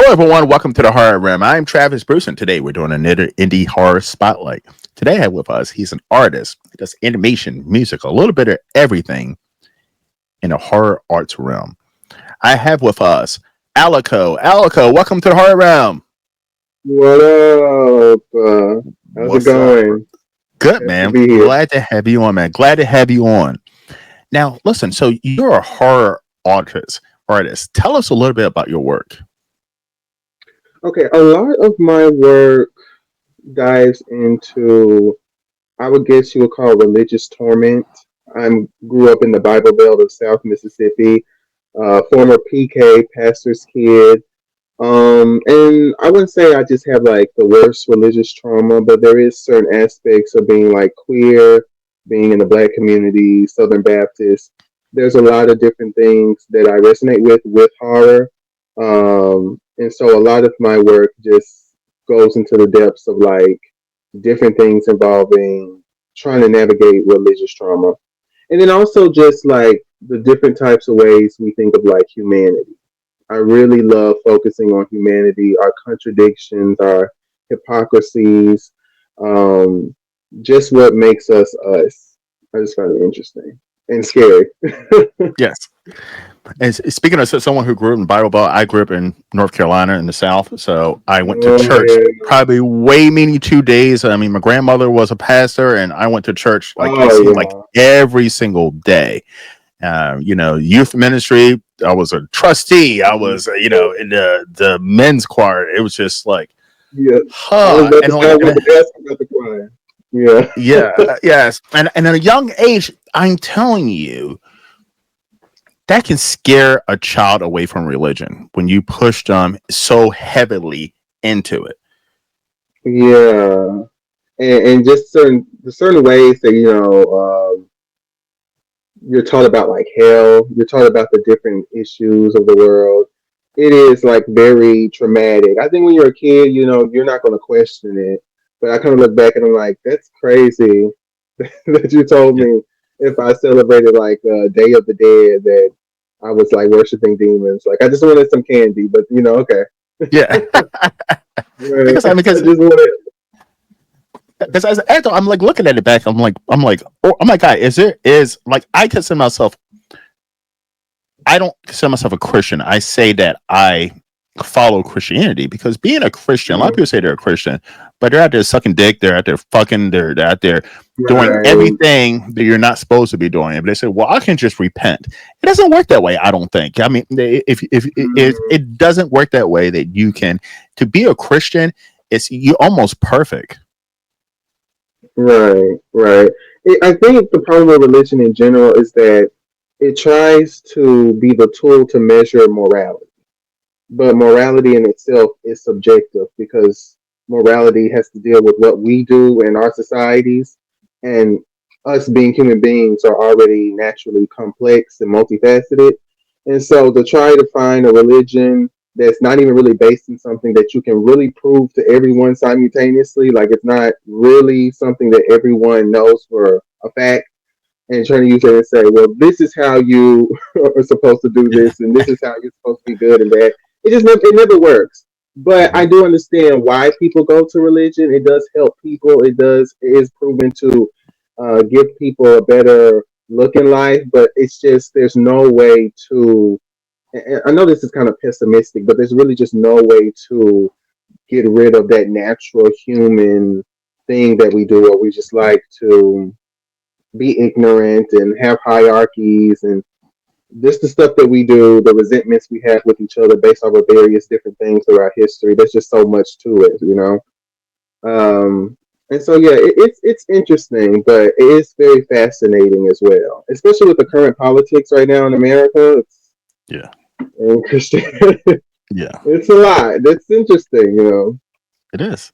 everyone. Welcome to the Horror Room. I'm Travis Bruce, and today we're doing an indie horror spotlight. Today, I have with us, he's an artist. He does animation, music, a little bit of everything in the horror arts realm. I have with us Aleco. Aleco, welcome to the Horror Realm. What up? How's it What's up? going? Good, Happy to man. be here. Glad to have you on, man. Glad to have you on. Now, listen, so you're a horror artist. Tell us a little bit about your work. Okay, a lot of my work dives into, I would guess you would call religious torment. I grew up in the Bible Belt of South Mississippi, former PK, pastor's kid. And I wouldn't say I just have like the worst religious trauma, but there is certain aspects of being like queer, being in the black community, Southern Baptist. There's a lot of different things that I resonate with horror. And so a lot of my work just goes into the depths of like different things involving trying to navigate religious trauma. And then also just like the different types of ways we think of like humanity. I really love focusing on humanity, our contradictions, our hypocrisies, um, just what makes us us. I just find it interesting and scary. Yes. And speaking of someone who grew up in Bible Belt, I grew up in North Carolina in the South. So I went to Oh church yeah. probably way many 2 days. I mean, my grandmother was a pastor, and I went to church like it Oh seemed like yeah. every single day. Youth ministry. I was a trustee. I was, in the men's choir. It was just like, Yeah. I was huh. about to And say I like, was about to ask about the choir. Yeah. yeah, yes. And at a young age, I'm telling you, that can scare a child away from religion when you push them so heavily into it. Yeah. And just certain ways that you're taught about like hell. You're taught about the different issues of the world. It is like very traumatic. I think when you're a kid, you're not going to question it. But I kind of look back and I'm like, that's crazy that you told Yeah. me if I celebrated like Day of the Dead that I was like worshiping demons. Like I just wanted some candy, but okay. Yeah. Right. because I mean, I just wanted. because as an adult, I'm like looking at it back. Oh my god, is like I consider myself. I don't consider myself a Christian. I say that I follow Christianity because being a Christian, a lot of people say they're a Christian, but they're out there sucking dick, they're out there fucking, they're out there doing Right. everything that you're not supposed to be doing. But they say, well, I can just repent. It doesn't work that way, I don't think. I mean, if Mm, it doesn't work that way, that you can to be a Christian, it's you almost perfect. right. Right. I think the problem with religion in general is that it tries to be the tool to measure morality. But morality in itself is subjective because morality has to deal with what we do in our societies. And us being human beings are already naturally complex and multifaceted. And so to try to find a religion that's not even really based in something that you can really prove to everyone simultaneously, like it's not really something that everyone knows for a fact, and trying to use it and say, well, this is how you are supposed to do Yeah. this, and this is how you're supposed to be good and bad. It never works. But I Mhm. do understand why people go to religion. It does help people. It is proven to give people a better look in life. But it's just there's no way to. And I know this is kind of pessimistic, but there's really just no way to get rid of that natural human thing that we do, or we just like to be ignorant and have hierarchies and just the stuff that we do, the resentments we have with each other based off of various different things throughout history. There's just so much to it. And so yeah, it's interesting, but it is very fascinating as well, especially with the current politics right now in America. Yeah. And Christian, Yeah. it's a lot. That's interesting. It is.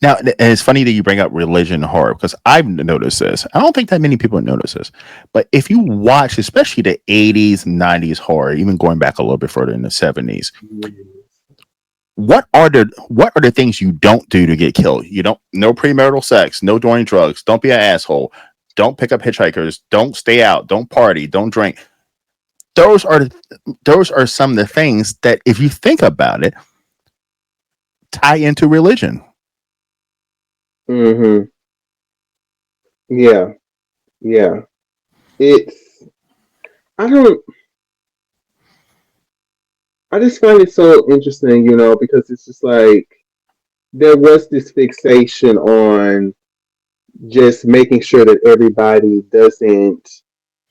Now, and it's funny that you bring up religion and horror because I've noticed this. I don't think that many people notice this, but if you watch, especially the 80s, 90s horror, even going back a little bit further in the 70s, what are the things you don't do to get killed? You don't no premarital sex, no doing drugs, don't be an asshole, don't pick up hitchhikers, don't stay out, don't party, don't drink. Those are those are some of the things that if you think about it, tie into religion. Mm-hmm. Yeah. Yeah. It's I don't I just find it so interesting, because it's just like there was this fixation on just making sure that everybody doesn't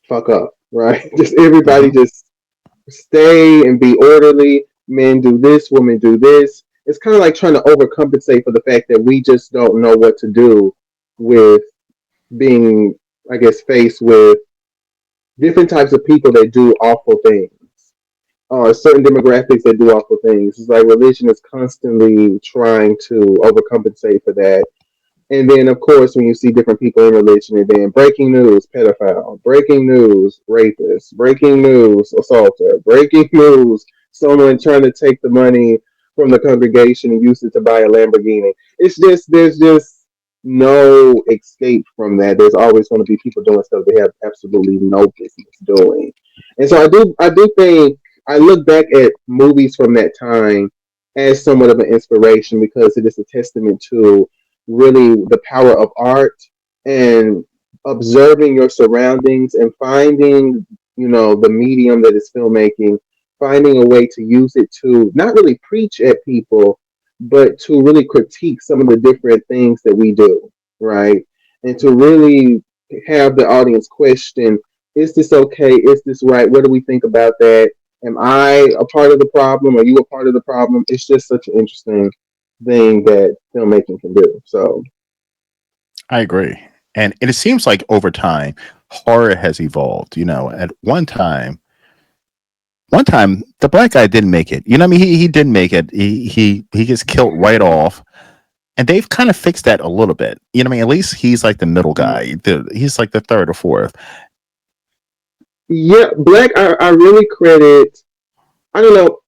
fuck up, right? Just everybody Hmm. just stay and be orderly. Men do this, women do this. It's kind of like trying to overcompensate for the fact that we just don't know what to do with being, I guess, faced with different types of people that do awful things, or certain demographics that do awful things. It's like religion is constantly trying to overcompensate for that. And then, of course, when you see different people in religion, and then breaking news, pedophile, breaking news, rapist, breaking news, assaulter, breaking news, someone trying to take the money from the congregation and use it to buy a Lamborghini. There's just no escape from that. There's always going to be people doing stuff they have absolutely no business doing. And so I do think I look back at movies from that time as somewhat of an inspiration because it is a testament to really the power of art and observing your surroundings and finding, the medium that is filmmaking, finding a way to use it to not really preach at people, but to really critique some of the different things that we do, right? And to really have the audience question, is this okay? Is this right? What do we think about that? Am I a part of the problem? Are you a part of the problem? It's just such an interesting thing that filmmaking can do. So I agree. And it seems like over time, horror has evolved. At one time, the black guy didn't make it. You know what I mean? He didn't make it. He gets killed right off. And they've kind of fixed that a little bit. You know what I mean? At least he's like the middle guy. He's like the third or fourth. yeah, Black. I really credit. I don't know.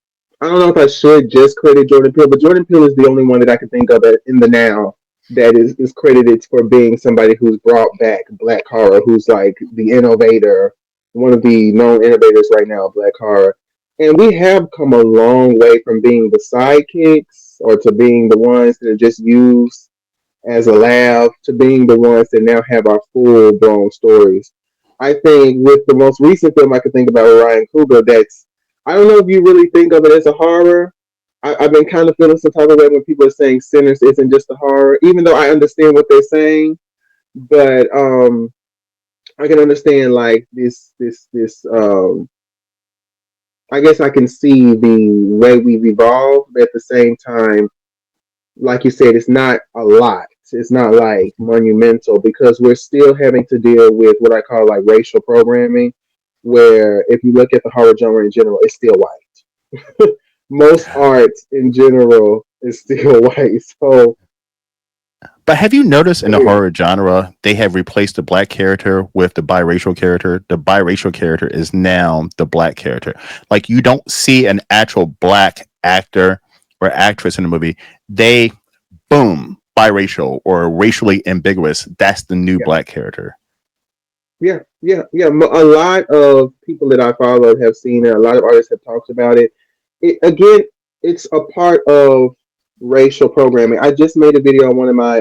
I don't know if I should just credit Jordan Peele, but Jordan Peele is the only one that I can think of in the now that is credited for being somebody who's brought back black horror, who's like the innovator, one of the known innovators right now of black horror. And we have come a long way from being the sidekicks or to being the ones that are just used as a laugh to being the ones that now have our full blown stories. I think with the most recent film I could think about with Ryan Coogler, I don't know if you really think of it as a horror. Have been kind of feeling some type of way when people are saying Sinners isn't just a horror, even though I understand what they're saying. But I can understand like this. I guess I can see the way we've evolved, but at the same time, like you said, it's not a lot. It's not like monumental because we're still having to deal with what I call like racial programming, where if you look at the horror genre in general, it's still white. Most art in general is still white. So, But have you noticed in the horror genre, they have replaced the black character with the biracial character? The biracial character is now the black character. Like you don't see an actual black actor or actress in the movie. They, boom, biracial or racially ambiguous. That's the new yeah, black character. yeah. A lot of people that I follow have seen it. A lot of artists have talked about it. Again, it's a part of racial programming. I just made a video on one of my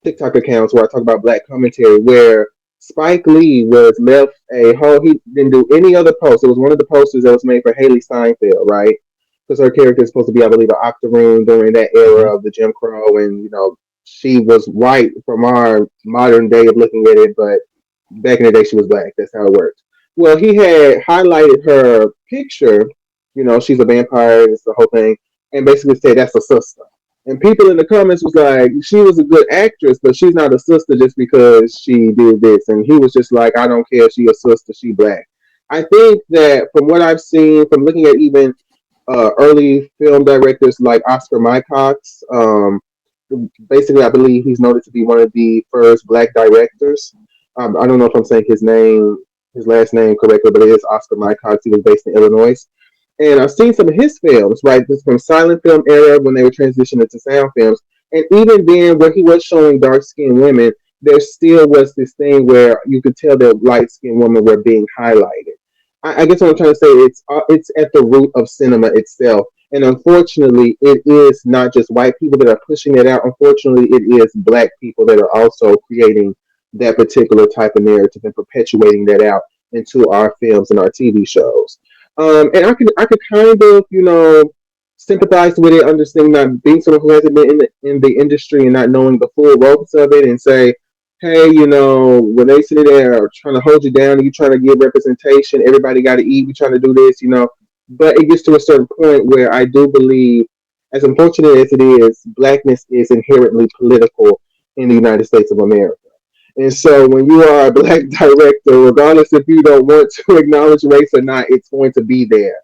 TikTok accounts where I talk about black commentary, where Spike Lee was left a whole. He didn't do any other post. It was one of the posters that was made for Haley Steinfeld, right? Because her character is supposed to be, I believe, an octoroon during that Hmm. era of the Jim Crow, and she was white from our modern day of looking at it, but back in the day she was black. That's how it worked. Well, he had highlighted her picture. She's a vampire. It's the whole thing, and basically said that's a sister. And people in the comments was like, she was a good actress, but she's not a sister just because she did this. And he was just like, I don't care. She a sister. She black. I think that from what I've seen, from looking at even early film directors like Oscar Mycox, basically, I believe he's noted to be one of the first black directors. I don't know if I'm saying his last name correctly, but it is Oscar Mycox. He was based in Illinois. And I've seen some of his films, right? This from silent film era when they were transitioning to sound films. And even then, where he was showing dark skinned women, there still was this thing where you could tell that light skinned women were being highlighted. I guess what I'm trying to say it's at the root of cinema itself. And unfortunately, it is not just white people that are pushing it out. Unfortunately, it is black people that are also creating that particular type of narrative and perpetuating that out into our films and our TV shows. And I could kind of, sympathize with it, understanding not being someone who hasn't been in the industry and not knowing the full ropes of it, and say, hey, when they sit there trying to hold you down and you trying to give representation, everybody got to eat, we trying to do this. But it gets to a certain point where I do believe, as unfortunate as it is, blackness is inherently political in the United States of America. And so when you are a black director, regardless if you don't want to acknowledge race or not, it's going to be there.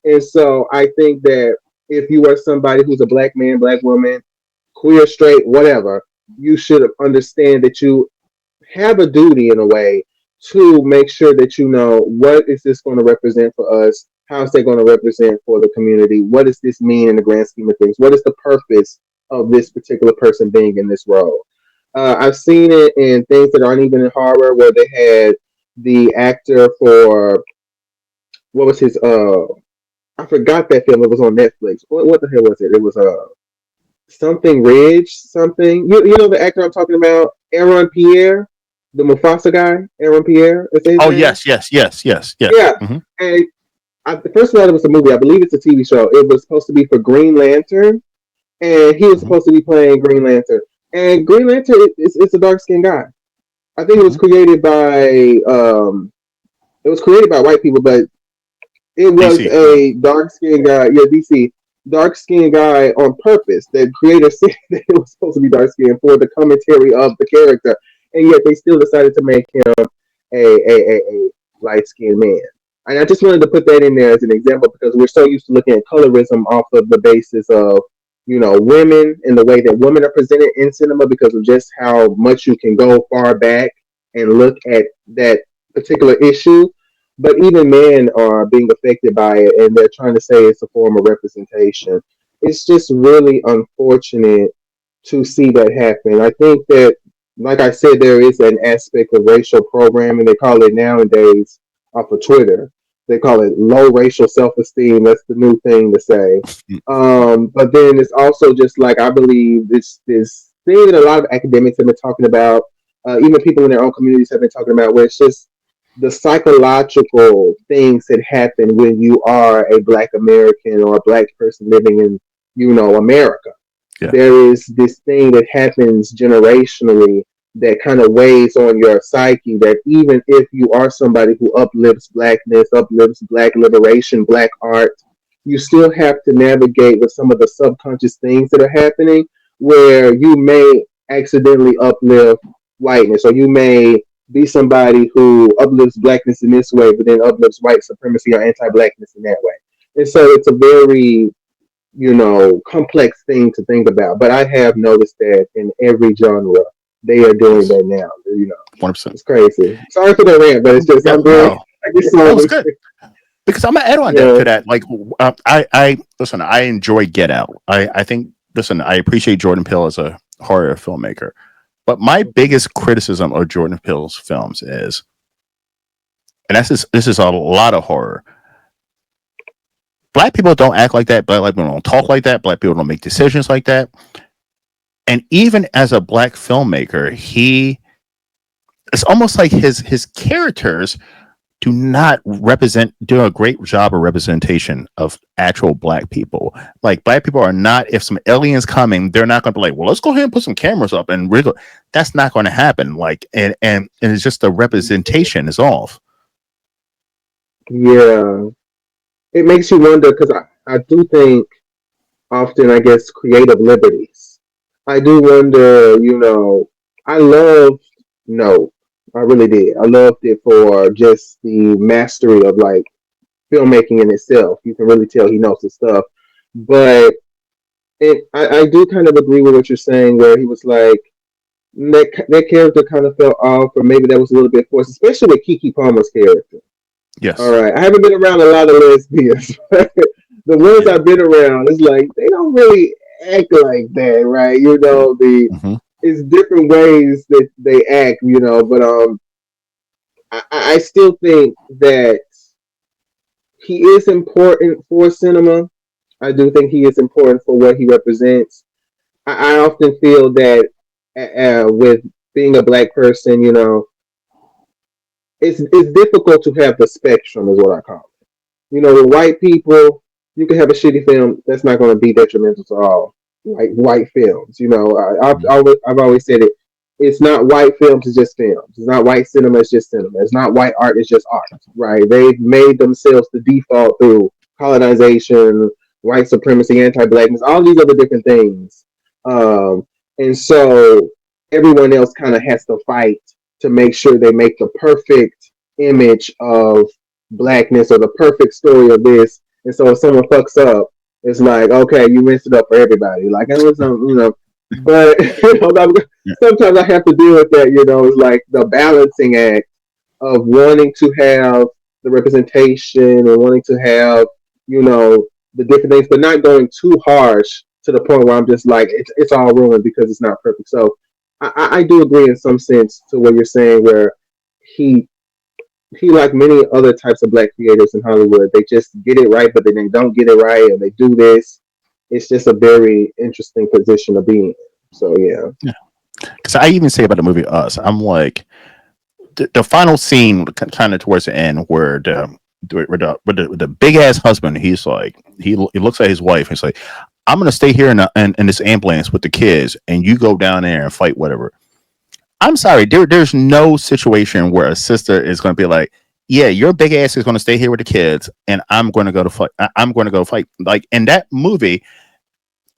And so I think that if you are somebody who's a black man, black woman, queer, straight, whatever, you should understand that you have a duty in a way to make sure that you know what is this going to represent for us, how is that going to represent for the community, what does this mean in the grand scheme of things, what is the purpose of this particular person being in this role. I've seen it in things that aren't even in horror, where they had the actor for, what was his, I forgot that film, it was on Netflix. What the hell was it? It was something Ridge, something. You know the actor I'm talking about, Aaron Pierre, the Mufasa guy, Aaron Pierre. Is that his Oh name? yes, yes, yes, yes, yes. Yeah. Hmm. And first of all, it was a movie. I believe it's a TV show. It was supposed to be for Green Lantern, and he was Hmm. supposed to be playing Green Lantern. And Green Lantern is a dark skinned guy. I think Hmm. it was created by white people, but it was DC. Yeah. a dark skinned guy. Yeah, DC, dark skinned guy on purpose. The creator said that it was supposed to be dark skinned for the commentary of the character, and yet they still decided to make him a light skinned man. And I just wanted to put that in there as an example, because we're so used to looking at colorism off of the basis of, women and the way that women are presented in cinema, because of just how much you can go far back and look at that particular issue. But even men are being affected by it, and they're trying to say it's a form of representation. It's just really unfortunate to see that happen. I think that, like I said, there is an aspect of racial programming. They call it nowadays, off of Twitter. They call it low racial self esteem. That's the new thing to say. But then it's also just like, I believe this thing that a lot of academics have been talking about, even people in their own communities have been talking about, where it's just the psychological things that happen when you are a Black American or a Black person living in, America. Yeah. There is this thing that happens generationally that kind of weighs on your psyche, that even if you are somebody who uplifts blackness, uplifts black liberation, black art, you still have to navigate with some of the subconscious things that are happening, where you may accidentally uplift whiteness, or you may be somebody who uplifts blackness in this way, but then uplifts white supremacy or anti-blackness in that way. And so it's a very, complex thing to think about. But I have noticed that in every genre, they are doing Yes. that now. 100%. It's crazy. Sorry for the rant, but it's just, Yeah. I'm very, No. I get No, so, it's good. Because I'm gonna add on that yeah, to that. Like, I listen. I enjoy Get Out. I think. Listen, I appreciate Jordan Peele as a horror filmmaker, but my biggest criticism of Jordan Peele's films is, and this is a lot of horror. Black people don't act like that. Black people don't talk like that. Black people don't make decisions like that. And even as a black filmmaker, it's almost like his characters do not do a great job of representation of actual black people. Like, black people are not, if some aliens coming, they're not going to be like, well, let's go ahead and put some cameras up and wriggle. That's not going to happen. Like, and it's just the representation is off. yeah. It makes you wonder, because I do think often, I guess, creative liberties. I do wonder, I loved No, I really did. I loved it for just the mastery of, like, filmmaking in itself. You can really tell he knows his stuff. But I do kind of agree with what you're saying, where he was like, that character kind of fell off, or maybe that was a little bit forced, especially with Kiki Palmer's character. All Yes. right, I haven't been around a lot of lesbians. But the ones Yeah. I've been around, it's like they don't really act like that, right? Mm-hmm. It's different ways that they act, But I still think that he is important for cinema. I do think he is important for what he represents. I often feel that with being a black person, it's difficult to have the spectrum, is what I call it. With white people, you can have a shitty film that's not going to be detrimental to all white films. I've always said it. It's not white films; it's just films. It's not white cinema; it's just cinema. It's not white art; it's just art. Right? They've made themselves the default through colonization, white supremacy, anti-blackness, all these other different things. Um, and so everyone else kind of has to fight to make sure they make the perfect image of blackness or the perfect story of this. And so if someone fucks up, it's like, okay, you messed it up for everybody. Like, I was, but Yeah. sometimes I have to deal with that. It's like the balancing act of wanting to have the representation and wanting to have, the different things, but not going too harsh to the point where I'm just like, it's all ruined because it's not perfect. So I do agree in some sense to what you're saying, where he like many other types of black creators in Hollywood, they just get it right, but then they don't get it right, and they do this. It's just a very interesting position to be in. So yeah. Yeah. Because I even say about the movie Us, I'm like the final scene, kind of towards the end, where the big ass husband, he's like he looks at his wife, and he's like, "I'm gonna stay here in this ambulance with the kids, and you go down there and fight whatever." I'm sorry, there's no situation where a sister is going to be like, "Yeah, your big ass is going to stay here with the kids, and I'm going to go to fight. I'm going to go fight." Like in that movie,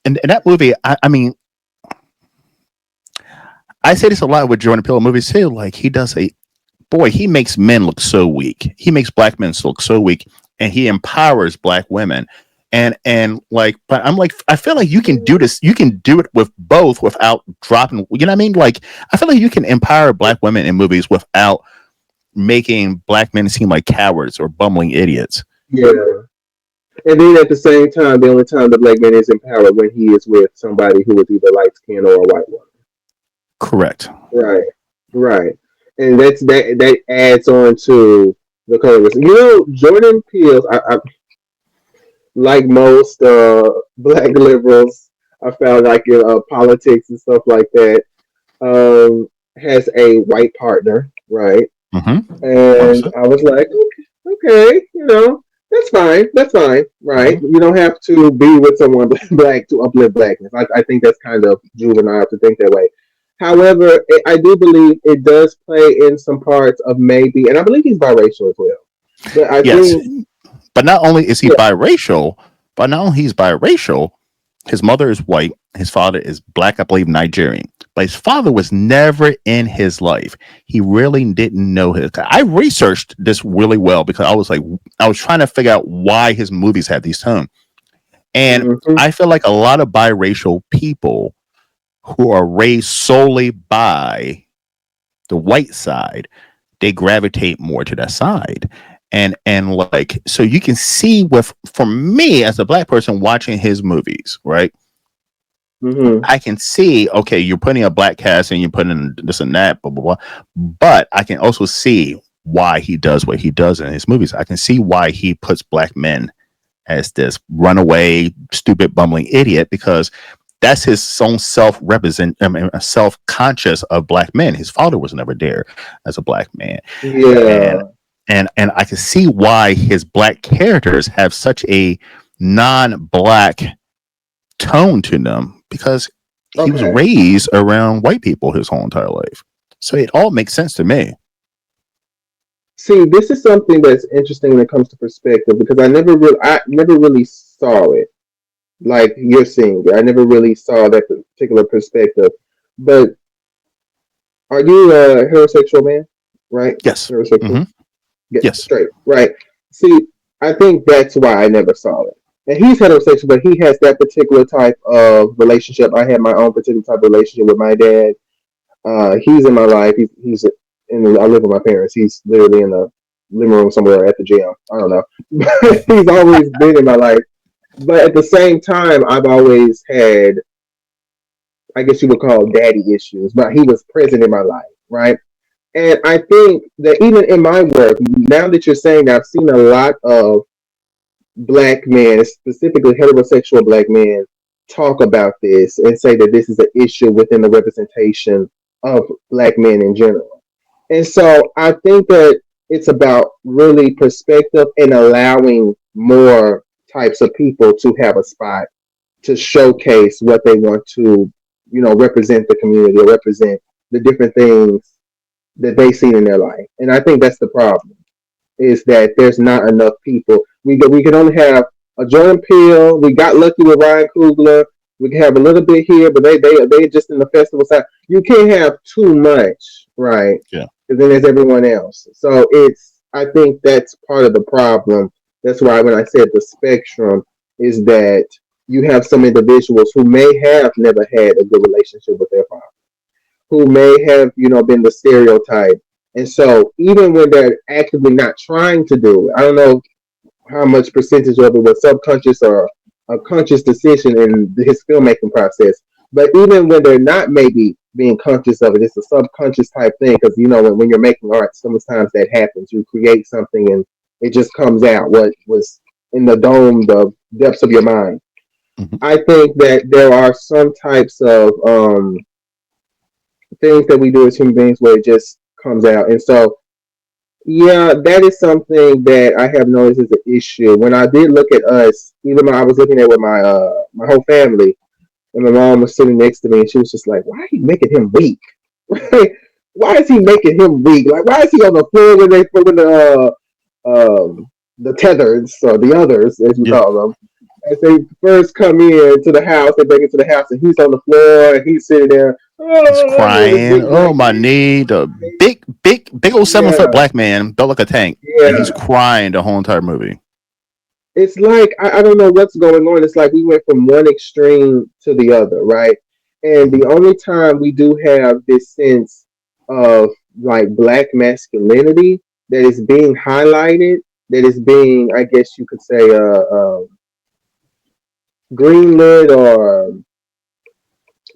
in that movie, I mean, I say this a lot with Jordan Peele movies too. Like he does a boy, he makes men look so weak. He makes black men look so weak, and he empowers black women. And like, but I'm like, I feel like you can do this. You can do it with both without dropping. You know what I mean? Like, I feel like you can empower black women in movies without making black men seem like cowards or bumbling idiots. Yeah. And then at the same time, the only time the black man is empowered when he is with somebody who is either light skinned or a white woman. Correct. Right. Right. And that adds on to the colors. Jordan Peele, I like most black liberals, I found like in politics and stuff like that, has a white partner, right? Mm-hmm. And Understood. I was like, okay, that's fine, right? Mm-hmm. You don't have to be with someone black to uplift blackness. I think that's kind of juvenile to think that way. However, I do believe it does play in some parts of maybe, and I believe he's biracial as well. But I Yes, think, but not only is he yeah, biracial, but not only he's biracial, his mother is white, his father is black, I believe Nigerian. But his father was never in his life. He really didn't know his. I researched this really well because I was like, I was trying to figure out why his movies had these tones. And hmm I feel like a lot of biracial people who are raised solely by the white side, they gravitate more to that side. And like, so you can see with, for me as a black person watching his movies, right? hmm I can see, okay, you're putting a black cast and you're putting in this and that, blah blah blah. But I can also see why he does what he does in his movies. I can see why he puts black men as this runaway, stupid, bumbling idiot, because that's his own self represent, I mean, self conscious of black men. His father was never there as a black man, and yeah, and I can see why his black characters have such a non-black tone to them, because he was okay. raised around white people his whole entire life. So it all makes sense to me. See, this is something that's interesting when it comes to perspective because I never really saw it like you're seeing it. I never really saw that particular perspective. But are you a heterosexual man? Right? Yes. Heterosexual? Hmm. Yeah, Yes. straight. Right. See, I think that's why I never saw it. And he's heterosexual, but he has that particular type of relationship. I had my own particular type of relationship with my dad. He's in my life. He's I live with my parents. He's literally in the living room somewhere at the gym. I don't know. He's always been in my life. But at the same time, I've always had, I guess you would call daddy issues, but he was present in my life, right? And I think that even in my work, now that you're saying that, I've seen a lot of black men, specifically heterosexual black men, talk about this and say that this is an issue within the representation of black men in general. And so I think that it's about really perspective and allowing more types of people to have a spot to showcase what they want to, represent the community or represent the different things that they see in their life. And I think that's the problem is that there's not enough people. We can only have a Jordan Peele. We got lucky with Ryan Coogler. We can have a little bit here, but they just in the festival side. You can't have too much, right? Yeah. Because then there's everyone else. So I think that's part of the problem. That's why when I said the spectrum is that you have some individuals who may have never had a good relationship with their father, who may have, been the stereotype. And so even when they're actively not trying to do it, I don't know how much percentage of it was subconscious or a conscious decision in his filmmaking process. But even when they're not maybe being conscious of it, it's a subconscious type thing because when you're making art, sometimes that happens. You create something and it just comes out what was in the depths of your mind. Mhm. I think that there are some types of things that we do as human beings where it just comes out. And so, yeah, that is something that I have noticed is an issue. When I did look at us, even when I was looking at with my whole family, and my mom was sitting next to me, and she was just like, "Why are you making him weak? Why is he making him weak? Like, why is he on the floor when the tethers or the others, as you Yeah. call them, as they first come in to the house, they bring it to the house, and he's on the floor, and he's sitting there, He's with his crying. big Oh, black my knee. The big old 7 foot yeah, black man built like a tank, and he's yeah. crying the whole entire movie. It's like I don't know what's going on. It's like we went from one extreme to the other, right? And Mhm. the only time we do have this sense of like black masculinity that is being highlighted, that is being, I guess you could say, greenlit or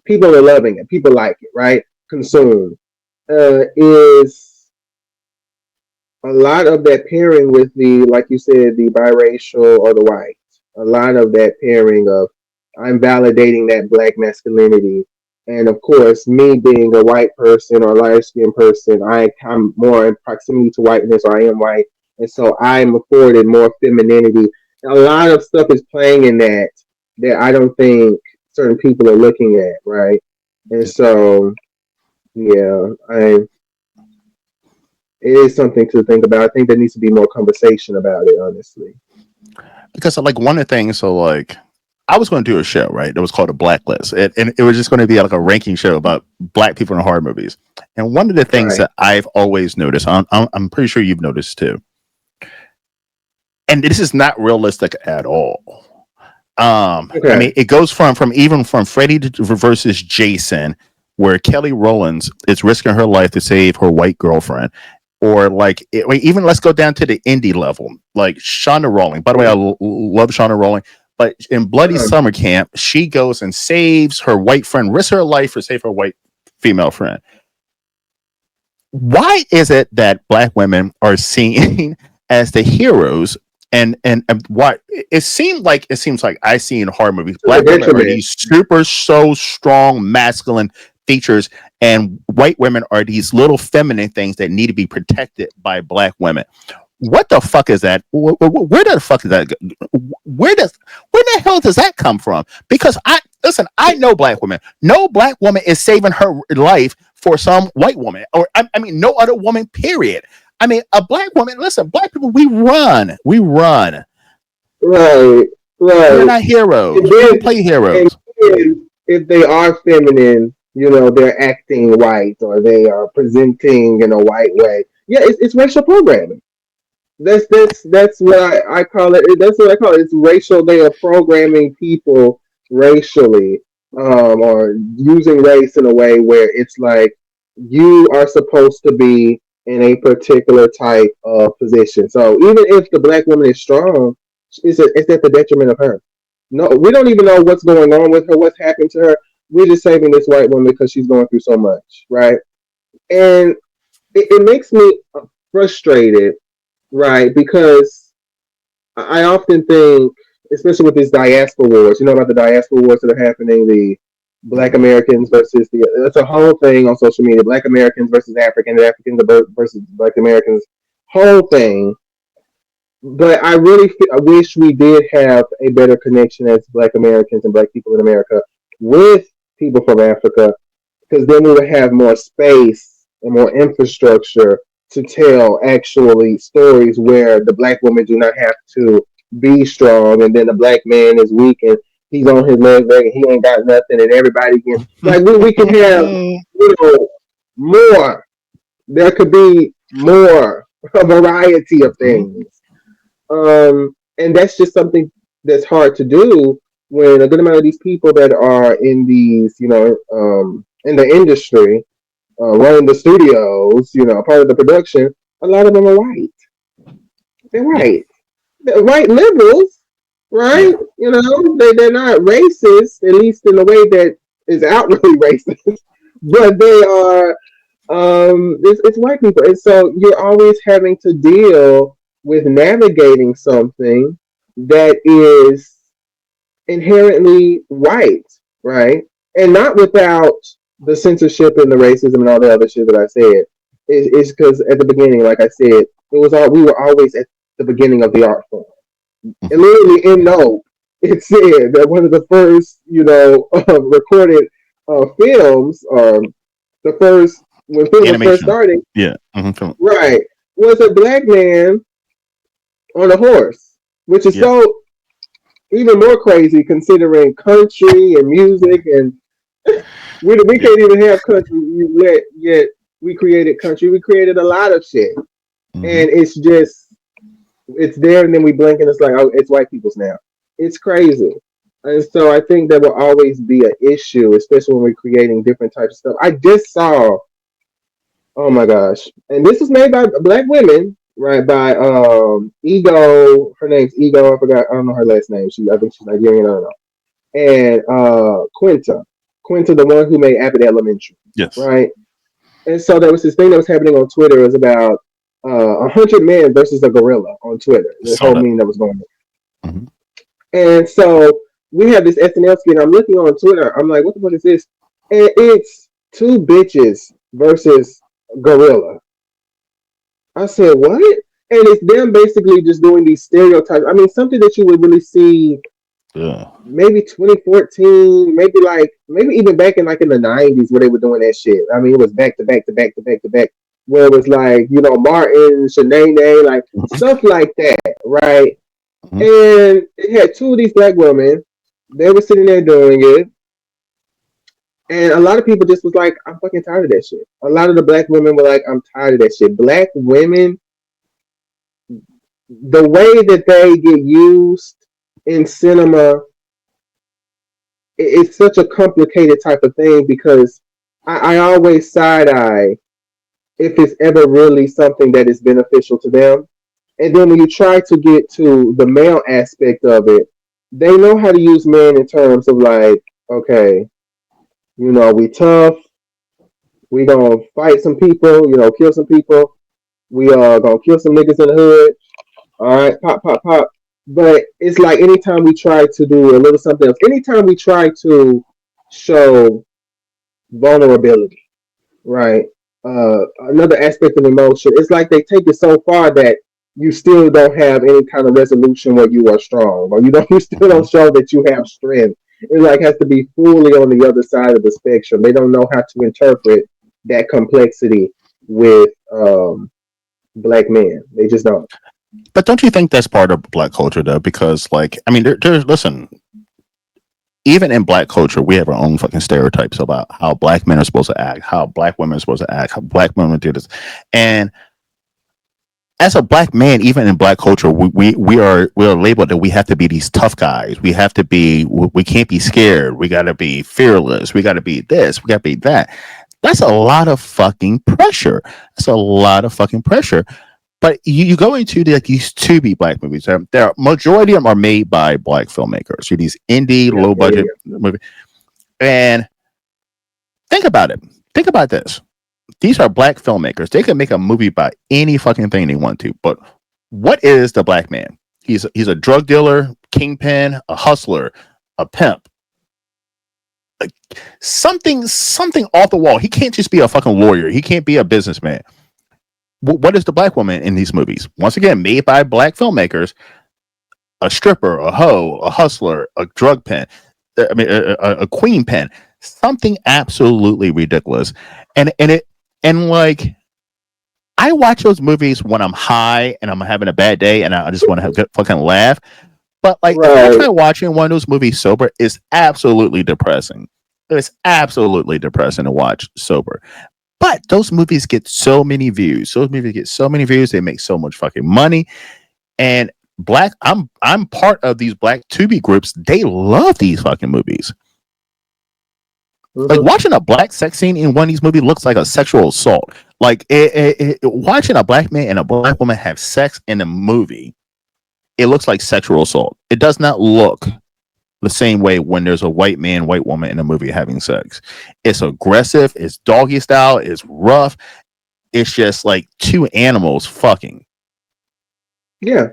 people are loving it, people like it, right? Consume is a lot of that pairing with the, like you said, the biracial or the white. A lot of that pairing of I'm validating that black masculinity. And of course, me being a white person or a light skinned person, I'm more in proximity to whiteness, or I am white. And so I'm afforded more femininity. A lot of stuff is playing in that I don't think certain people are looking at, right? And Yeah. so, yeah, it is something to think about. I think there needs to be more conversation about it, honestly. Because like one of the things, so like I was going to do a show, right? That was called a Blacklist, and it was just going to be like a ranking show about black people in horror movies. And one of the things Right. that I've always noticed, I'm pretty sure you've noticed too, and this is not realistic at all. I Okay. mean, it goes from Freddy versus Jason, where Kelly Rowlands is risking her life to save her white girlfriend, or like even let's go down to the indie level, like Shonda Rowling. By the way, I love Shonda Rowling, but in Bloody Uh, Summer Camp, she goes and saves her white friend, risks her life to save her white female friend. Why is it that black women are seen as the heroes, and what it seems like I see in horror movies, to the black women are detriment. these super so strong masculine features, and white women are these little feminine things that need to be protected by black women. What the fuck is that? Where the fuck is that? Where the hell does that come from? Because I listen, I know black women. No black woman is saving her life for some white woman, or I mean, no other woman. Period. I mean, a black woman. Listen, black people, we run. Right. We're Right. not And heroes. We don't then, play and heroes. then if they are feminine, they're acting white or they are presenting in a white way. Yeah, it's racial programming. That's what I call it. That's what I call it. It's racial. They are programming people racially, or using race in a way where it's like you are supposed to be in a particular type of position. So even if the black woman is strong, it's at the detriment of her. No, we don't even know what's going on with her, what's happened to her. We're just saving this white woman because she's going through so much, right? And it makes me frustrated, right? Because I often think, especially with these diaspora wars, you know about the diaspora wars that are happening, the Black Americans versus the, it's a whole thing on social media, Black Americans versus Africans versus Black Americans, whole thing. But I really I wish we did have a better connection as Black Americans and Black people in America with people from Africa, because then we would have more space and more infrastructure to tell actually stories where the Black women do not have to be strong, and then the Black man is weak and he's on his legs and he ain't got nothing, and everybody can, like, we can have, you know, more. There could be more, a variety of things. And that's just something that's hard to do when a good amount of these people that are in these, in the industry, running the studios, part of the production, a lot of them are white. They're Yeah, white. They're white liberals, yeah. right? They're not racist, at least in a way that is outwardly racist, but they are, it's white people. And so you're always having to deal with navigating something that is inherently white, right? And not without the censorship and the racism and all the other shit that I said. It's because at the beginning, like I said, it was all we were always at the beginning of the art form. And Mhm. literally in note, it said that one of the first, recorded films, the first when film was first Animation. starting, Yeah. right, was a black man on a horse, which is Yeah. so even more crazy considering country and music, and we Yeah. can't even have country yet we created country. We created a lot of shit, Hmm. and it's there, and then we blink and it's like, oh, it's white people's now. It's crazy. And so I think that will always be an issue, especially when we're creating different types of stuff. I just saw, oh my gosh, and this was made by black women, right? By Ego. Her name's Ego. I forgot. I don't know her last name. I think she's Nigerian. I don't know. And Quinta, the one who made Abbott Elementary, Yes. right? And so there was this thing that was happening on Twitter. It was about 100 men versus a gorilla on Twitter. This Saw whole that. meme that was going on. Hmm. And so we have this SNL skit. I'm looking on Twitter. I'm like, what the fuck is this? And it's two bitches versus gorilla. I said, what? And it's them basically just doing these stereotypes. I mean, something that you would really see Yeah. maybe 2014, maybe even back in in the 90s where they were doing that shit. I mean, it was back to back to back to back to back, where it was like, Martin, Shanae, like stuff like that, right? Hmm. And it had two of these black women. They were sitting there doing it. And a lot of people just was like, I'm fucking tired of that shit. A lot of the black women were like, I'm tired of that shit. Black women, the way that they get used in cinema, it's such a complicated type of thing because I always side eye if it's ever really something that is beneficial to them. And then when you try to get to the male aspect of it, they know how to use men in terms of like, okay, we tough, we gonna fight some people, kill some people, we are gonna kill some niggas in the hood. All right, pop, pop, pop. But it's like anytime we try to do a little something else, anytime we try to show vulnerability, right? Another aspect of emotion, it's like they take it so far that you still don't have any kind of resolution where you are strong, or you still Hmm. don't show that you have strength. It like has to be fully on the other side of the spectrum. They don't know how to interpret that complexity with black men. They just don't. But don't you think that's part of black culture though? Because like, I mean, there's listen, even in black culture, we have our own fucking stereotypes about how black men are supposed to act, how black women are supposed to act, how black women do this. And as a black man, even in black culture, we are labeled that we have to be these tough guys. We can't be scared. We got to be fearless. We got to be this. We got to be that. That's a lot of fucking pressure. That's a lot of fucking pressure. But you go into these to be black movies. There majority of them are made by black filmmakers. So these indie Yeah, low yeah, yeah, budget movies. And think about it. Think about this. These are black filmmakers. They can make a movie about any fucking thing they want to. But what is the black man? He's a drug dealer, kingpin, a hustler, a pimp. Something off the wall. He can't just be a fucking lawyer. He can't be a businessman. What is the black woman in these movies? Once again, made by black filmmakers. A stripper, a hoe, a hustler, a drug pen. I mean, a queen pen. Something absolutely ridiculous. And like, I watch those movies when I'm high and I'm having a bad day and I just want to have a fucking laugh. But like, if I try watching one of those movies sober, it's absolutely depressing. It's absolutely depressing to watch sober. But those movies get so many views. Those movies get so many views. They make so much fucking money. And I'm part of these black Tubi groups. They love these fucking movies. Like watching a black sex scene in one of these movies looks like a sexual assault. Like watching a black man and a black woman have sex in a movie, it looks like sexual assault. It does not look the same way when there's a white man, white woman in a movie having sex. It's aggressive, it's doggy style, it's rough. It's just like two animals fucking. Yeah.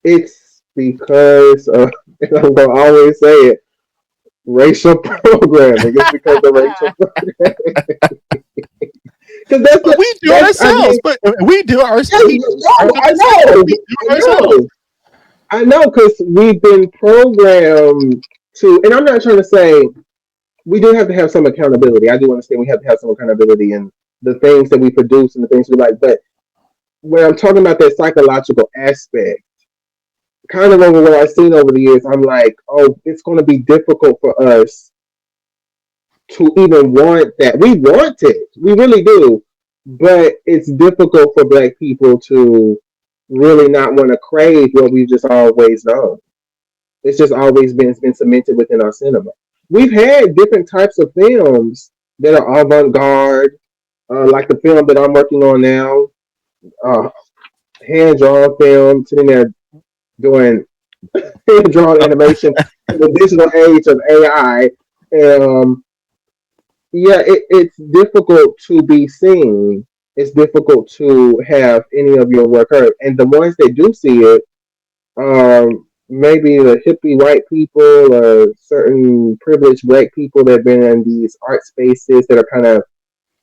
It's because and I'm gonna always say it, racial programming. It's because of racial programming. Because we do it ourselves, but we do ourselves. I know, because we've been programmed to, and I'm not trying to say we do have to have some accountability. I do understand we have to have some accountability in the things that we produce and the things we like. But when I'm talking about that psychological aspect, kind of over what I've seen over the years, I'm like, oh, it's going to be difficult for us to even want that. We want it. We really do. But it's difficult for black people to really not want to crave what we've just always known. It's just always been cemented within our cinema. We've had different types of films that are avant-garde, like the film that I'm working on now, hand-drawn film, sitting there doing hand-drawn animation in the digital age of AI. It's difficult to be seen. It's difficult to have any of your work heard. And the ones that do see it, maybe the hippie white people or certain privileged black people that have been in these art spaces that are kind of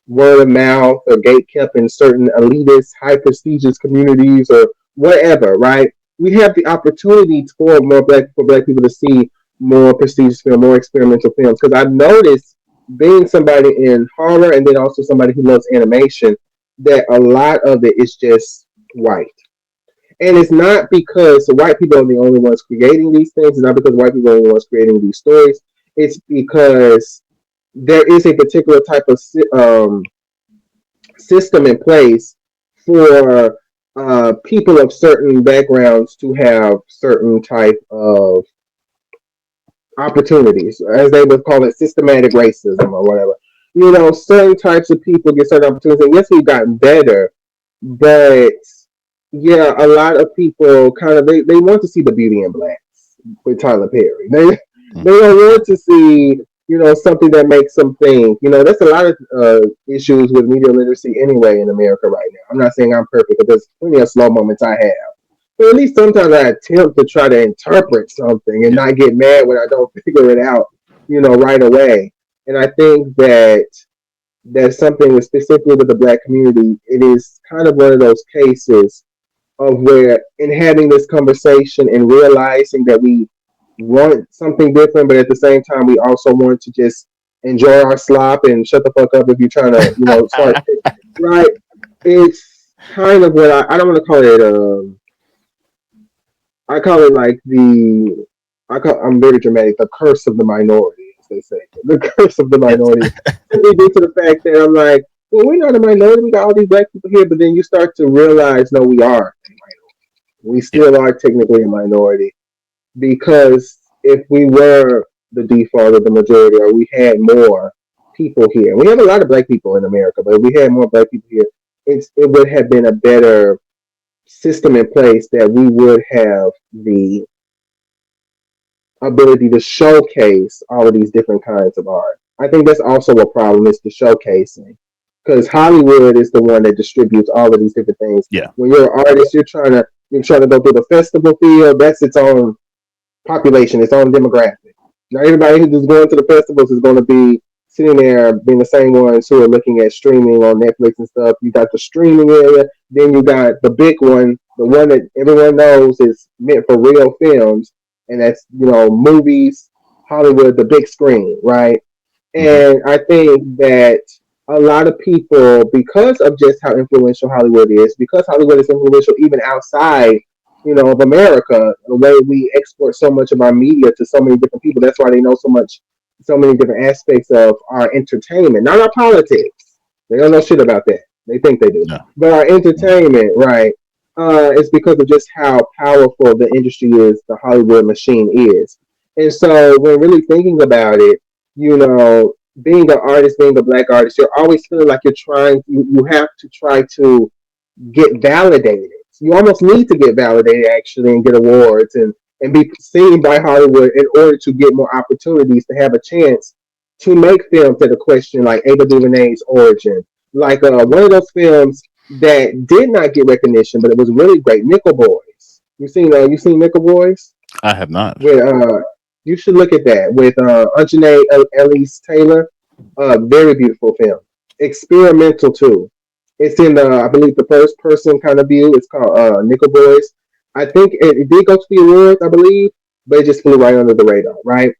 word of mouth or gate kept in certain elitist, high prestigious communities or whatever, right? We have the opportunity for black people to see more prestigious film, more experimental films. Because I've noticed, being somebody in horror and then also somebody who loves animation, that a lot of it is just white. And it's not because the white people are the only ones creating these things. It's not because white people are the only ones creating these stories. It's because there is a particular type of system in place for people of certain backgrounds to have certain type of opportunities, as they would call it, systematic racism or whatever. Certain types of people get certain opportunities. And yes, we've gotten better, but yeah, a lot of people kind of they want to see the Beauty in Blacks with Tyler Perry. They don't want to see something that makes them think. That's a lot of issues with media literacy anyway in America right now. I'm not saying I'm perfect, but there's plenty of slow moments I have. But at least sometimes I attempt to try to interpret something and not get mad when I don't figure it out, right away. And I think that's something specifically with the black community. It is kind of one of those cases of where, in having this conversation and realizing that we want something different, but at the same time, we also want to just enjoy our slop and shut the fuck up if you're trying to, start, right? It's kind of what I don't want to call it, I call it like I'm very dramatic, the curse of the minority, as they say. The curse of the minority. Simply due to the fact that I'm like, well, we're not a minority, we got all these black people here, but then you start to realize, no, we are a minority. We still are technically a minority. Because if we were the default or the majority, or we had more people here, we have a lot of black people in America, but if we had more black people here, it would have been a better system in place that we would have the ability to showcase all of these different kinds of art. I think that's also a problem, is the showcasing. Because Hollywood is the one that distributes all of these different things. Yeah. When you're an artist, you're trying to You're trying to go through the festival field. That's its own population, its own demographic. Now, everybody who's going to the festivals is going to be sitting there being the same ones who are looking at streaming on Netflix and stuff. You got the streaming area, then you got the big one, the one that everyone knows is meant for real films, and that's movies, Hollywood, the big screen, right? Mhm. And I think that a lot of people, because of just how influential Hollywood is, because Hollywood is influential even outside, of America, the way we export so much of our media to so many different people. That's why they know so much, so many different aspects of our entertainment, not our politics. They don't know shit about that. They think they do, Yeah. but our Mhm. entertainment, right? It's because of just how powerful the industry is, the Hollywood machine is. And so, when really thinking about it, being an artist, being a black artist, you're always feeling like you have to try to get validated. You almost need to get validated actually and get awards and be seen by Hollywood in order to get more opportunities to have a chance to make films that are question like Ava DuVernay's origin. Like one of those films that did not get recognition, but it was really great, Nickel Boys. You seen Nickel Boys? I have not. With you should look at that with Anjanae Elise Taylor. Very beautiful film. Experimental too. It's in I believe the first person kind of view. It's called Nickel Boys. I think it did go to the awards, I believe, but it just flew right under the radar, right?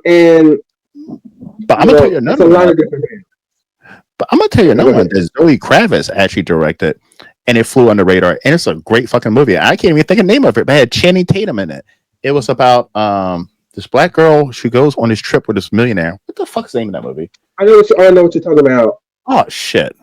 And But I'm gonna tell you it's another a one. lot of different things. But I'm gonna tell you Yeah, go another one ahead. that Zoe Kravitz actually directed, and it flew under the radar. And it's a great fucking movie. I can't even think of the name of it, but it had Channing Tatum in it. It was about this black girl. She goes on this trip with this millionaire. What the fuck's the name of that movie? I know what you're talking about. Oh shit!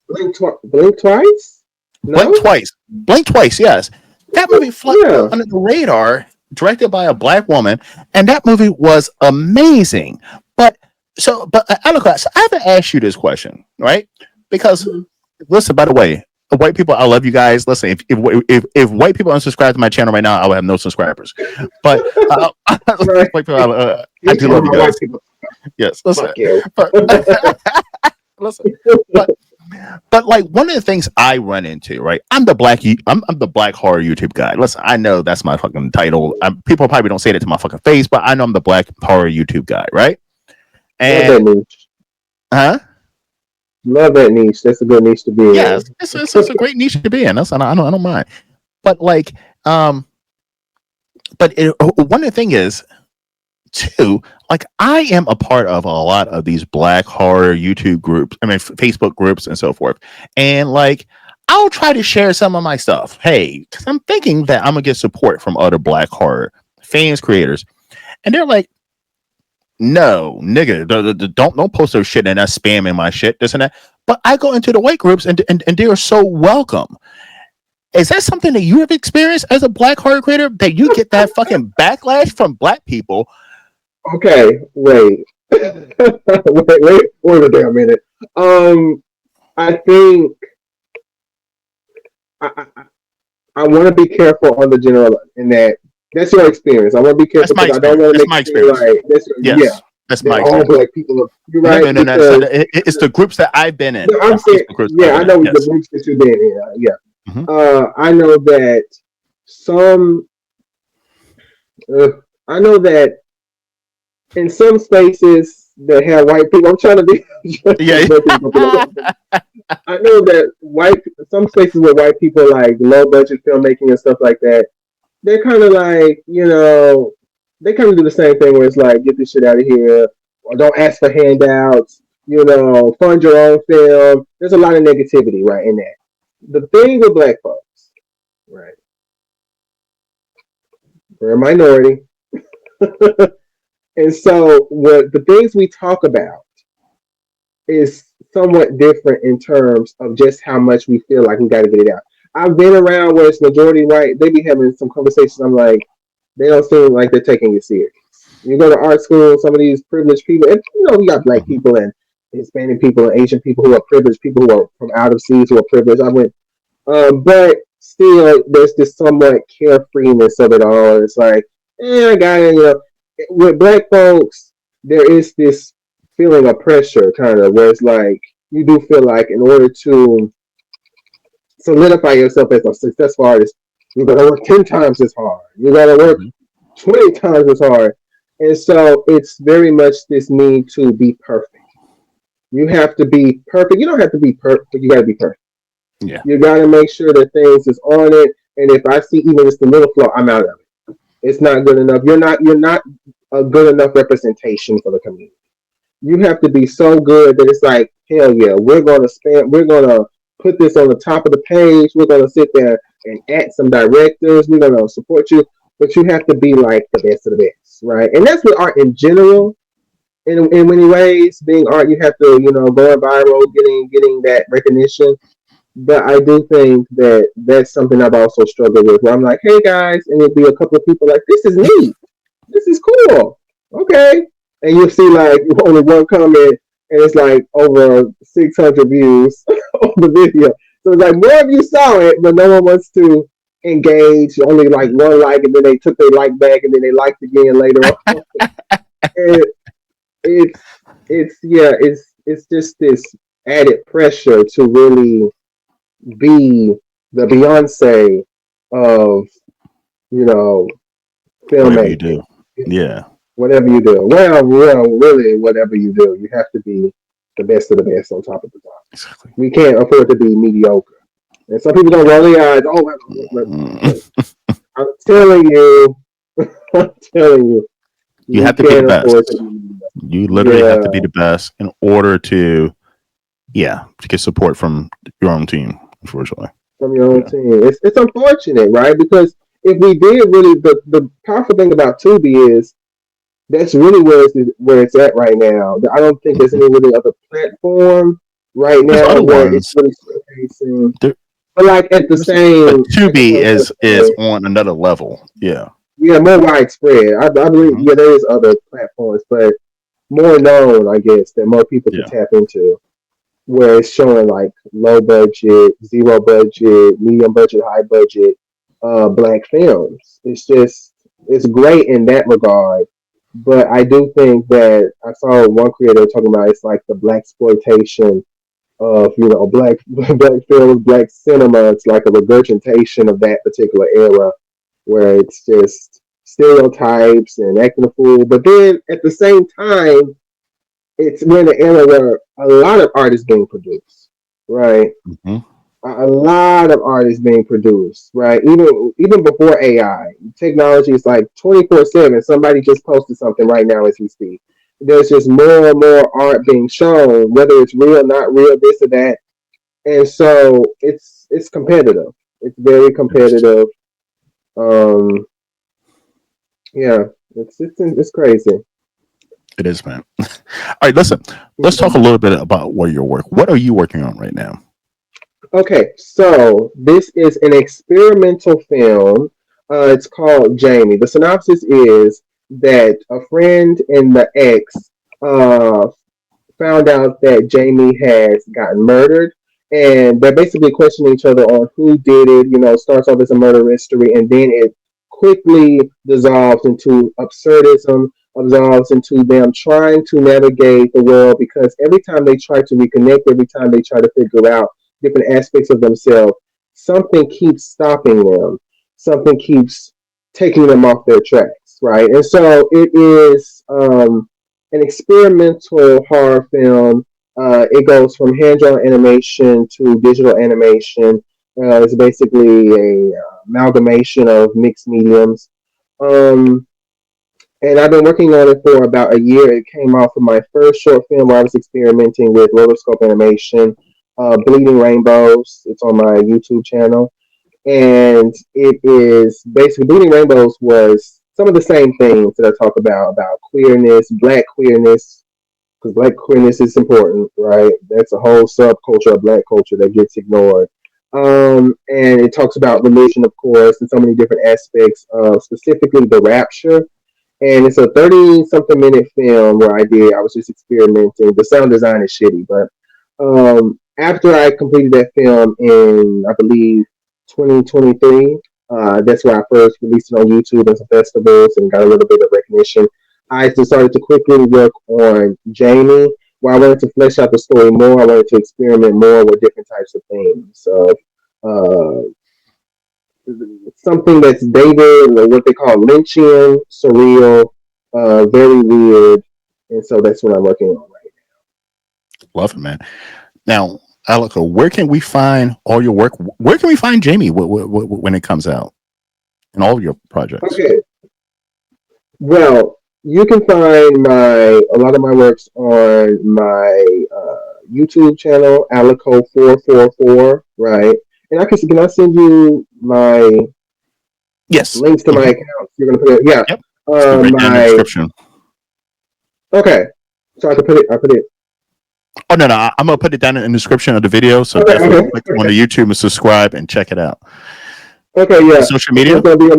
Blink twice? Blink No? twice. Blink twice. Yes, that movie flew Yeah. under the radar. Directed by a black woman, and that movie was amazing. But Aleco, so I have to ask you this question, right? Because Mhm. listen, by the way, white people, I love you guys. Listen, if white people unsubscribe to my channel right now, I will have no subscribers. But Right. white people, I You do talking love you about white guys. people? Yes, listen, Fuck you. but listen, but like one of the things I run into, right? I'm the black horror YouTube guy. Listen, I know that's my fucking title. People probably don't say that to my fucking face, but I know I'm the black horror YouTube guy, right? Love that And niche. huh? Love that niche. That's a good niche to be Yes, in. it's a great niche to be in. That's I don't mind. But like, um, one of the thing is too, like I am a part of a lot of these black horror YouTube groups, I mean Facebook groups and so forth. And like I'll try to share some of my stuff. Hey, because I'm thinking that I'm gonna get support from other black horror fans, creators. And they're like, no, nigga, don't post those shit and that's spamming my shit, this and that. But I go into the white groups and they are so welcome. Is that something that you have experienced as a black horror creator? That you get that fucking backlash from black people. Okay, wait. Wait a damn minute. Um, I think I, I, I want to be careful on the general in that. That's your experience. I want to be That's careful my because I don't experience. want to That's make my it seem experience. like yeah, Yes, that's that my all experience. black people are you're No, right no, no, no. So because it's the groups that I've been in, no, I'm saying Facebook groups I've yeah, I been in. know the Yes. groups that you've been in. Yeah, Hmm. I know that some. Uh, I know that in some spaces that have white people, I'm trying to be. Yeah. I know that some spaces where white people like low budget filmmaking and stuff like that, they're kind of like they kind of do the same thing where it's like get this shit out of here or don't ask for handouts. Fund your own film. There's a lot of negativity right in that. The thing with black folks, right? We're a minority, and so what the things we talk about is somewhat different in terms of just how much we feel like we got to get it out. I've been around where it's majority white. They be having some conversations. I'm like, they don't seem like they're taking it serious. You go to art school, some of these privileged people, and we got black Mhm. people and Hispanic people and Asian people who are privileged, people who are from out of seas who are privileged. I went, but still, there's this somewhat carefreeness of it all. It's like, I got it. With black folks, there is this feeling of pressure, kind of, where it's like you do feel like in order to solidify yourself as a successful artist, You got to work 10 times as hard. You got to work Mhm. 20 times as hard. And so it's very much this need to be perfect. You have to be perfect. You don't have to be perfect, but you got to be perfect. Yeah. You got to make sure that things is on it. And if I see even just a little flaw, I'm out of it. It's not good enough. You're not a good enough representation for the community. You have to be so good that it's like, hell yeah, we're gonna put this on the top of the page. We're gonna sit there and add some directors. We're gonna support you, but you have to be like the best of the best, right? And that's with art in general. In many ways, being art, you have to, going viral, getting that recognition. But I do think that that's something I've also struggled with, where I'm like, hey guys, and it'll be a couple of people like, this is neat, this is cool. Okay. And you'll see like only one comment and it's like over 600 views on the video. So it's like more of you saw it, but no one wants to engage. Only like one like, and then they took their like back, and then they liked again later on. And it's it's just this added pressure to really be the Beyonce of you know Whatever you filmmaking. do. Yeah. Whatever you do. Well, really, whatever you do, you have to be the best of the best on top of the top. Exactly. We can't afford to be mediocre. And some people don't roll their eyes. Oh, Mhm. I'm telling you, I'm telling you, You we have to be the can't afford to best. be mediocre. You literally have to Yeah, be the best in order to, yeah, to get support from your own team. Unfortunately. from your own Yeah. team. It's unfortunate, right? Because if we did really, the powerful thing about Tubi is that's really where it's at right now. I don't think there's Mhm. any really other platform right There's now other where it's ones. really showcasing. There, But like at the but same, I guess Tubi what I'm trying to is say, on another level. Yeah. yeah, more widespread. I believe, Hmm. yeah, there is other platforms, but more known, I guess, that more people can Yeah. tap into. Where it's showing like low budget, zero budget, medium budget, high budget, black films. It's great in that regard. But I do think that I saw one creator talking about it's like the black exploitation of black black films, black cinema. It's like a regurgitation of that particular era where it's just stereotypes and acting a fool. But then at the same time, we're in an era where a lot of art is being produced, right? Hmm. A lot of art is being produced, right? Even before AI, technology is like 24/7. Somebody just posted something right now as we speak. There's just more and more art being shown, whether it's real, not real, this or that, and so it's competitive. It's very It is. competitive. Um, yeah, it's crazy. It is, man. All right, listen. Let's talk a Mhm. little bit about what your work. What are you working on right now? Okay, so this is an experimental film. It's called Jamie. The synopsis is that a friend and the ex uh, found out that Jamie has gotten murdered, and they're basically questioning each other on who did it. Starts off as a murder mystery, and then it quickly dissolves into absurdism, absolves into them trying to navigate the world because every time they try to reconnect, every time they try to figure out different aspects of themselves, something keeps stopping them. Something keeps taking them off their tracks, right? And so it is an experimental horror film. It goes from hand drawn animation to digital animation. It's basically a amalgamation of mixed mediums. Um, and I've been working on it for about a year. It came off of my first short film where I was experimenting with rotoscope animation, Bleeding Rainbows. It's on my YouTube channel. And it is basically Bleeding Rainbows was some of the same things that I talk about queerness, black queerness, because black queerness is important, right? That's a whole subculture of black culture that gets ignored. And it talks about religion, of course, and so many different aspects of specifically the rapture. And it's a 30 something minute film where I was just experimenting. The sound design is shitty, but after I completed that film in, I believe, 2023, that's where I first released it on YouTube and some festivals and got a little bit of recognition. I decided to quickly work on Jamie, where I wanted to flesh out the story more. I wanted to experiment more with different types of things. So, uh, something that's dated, or what they call Lynchian, surreal, very weird, and so that's what I'm working on right Love it, man. Now, Aleco, where can we find all your work? Where can we find Jamie when it comes out and all of your now. projects? Okay, well, you can find a lot of my works on my YouTube channel, Aleco 444, right? And can I send you my Yes. links to my Mhm. accounts? You're gonna put it, yeah. Yep. It's be right down in the My description. okay, so I put it. Oh no, no, I'm gonna put it down in the description of the video. So Okay, definitely okay, click on okay. the YouTube and subscribe and check it out. Okay, The yeah. social So media. it's gonna be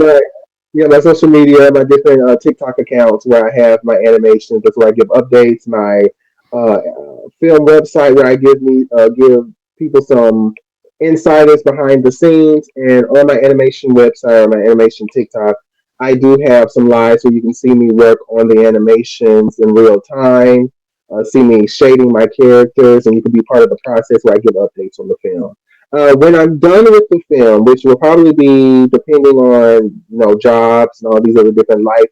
on my social media, my different TikTok accounts where I have my animations. That's where I give updates. My film website where I give people some insiders behind the scenes, and on my animation website or my animation TikTok, I do have some lives where you can see me work on the animations in real time. See me shading my characters, and you can be part of the process where I give updates on the film. When I'm done with the film, which will probably be depending on jobs and all these other different life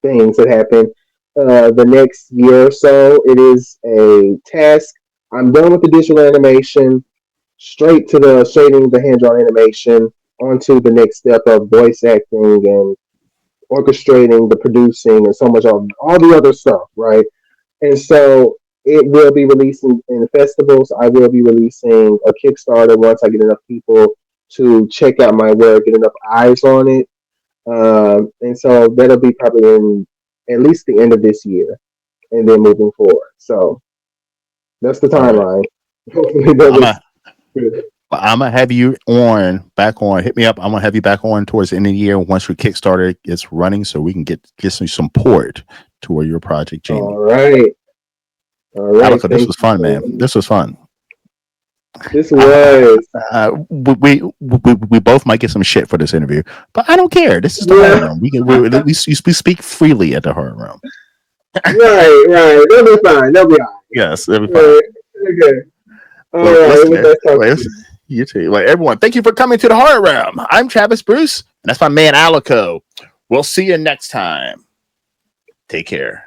things that happen, the next year or so, it is a task. I'm done with the digital animation, straight to the shading, the hand drawn animation, onto the next step of voice acting and orchestrating, the producing, and so much of all the other stuff, right? And so it will be releasing in festivals. I will be releasing a Kickstarter once I get enough people to check out my work, get enough eyes on it. And so that'll be probably in at least the end of this year and then moving forward. So that's the All right. timeline. Hopefully that I'm was gonna good. I'm gonna have you back on. Hit me up. I'm gonna have you back on towards the end of the year once your Kickstarter gets running, so we can get some support toward your project, All Jamie. right. All right. Aleco, this Thank was you fun, so man. much. This was fun. This I, was. we both might get some shit for this interview, but I don't care. This is the horror Yeah. room. We speak freely at the horror room. Right. Right. That'll be fine. That'll be all Yes, it'll be right. fine. Okay. All Well, right. It listen, was nice talking to listen, you. you too. Like everyone, thank you for coming to the horror room. I'm Travis Bruce, and that's my man Alico. We'll see you next time. Take care.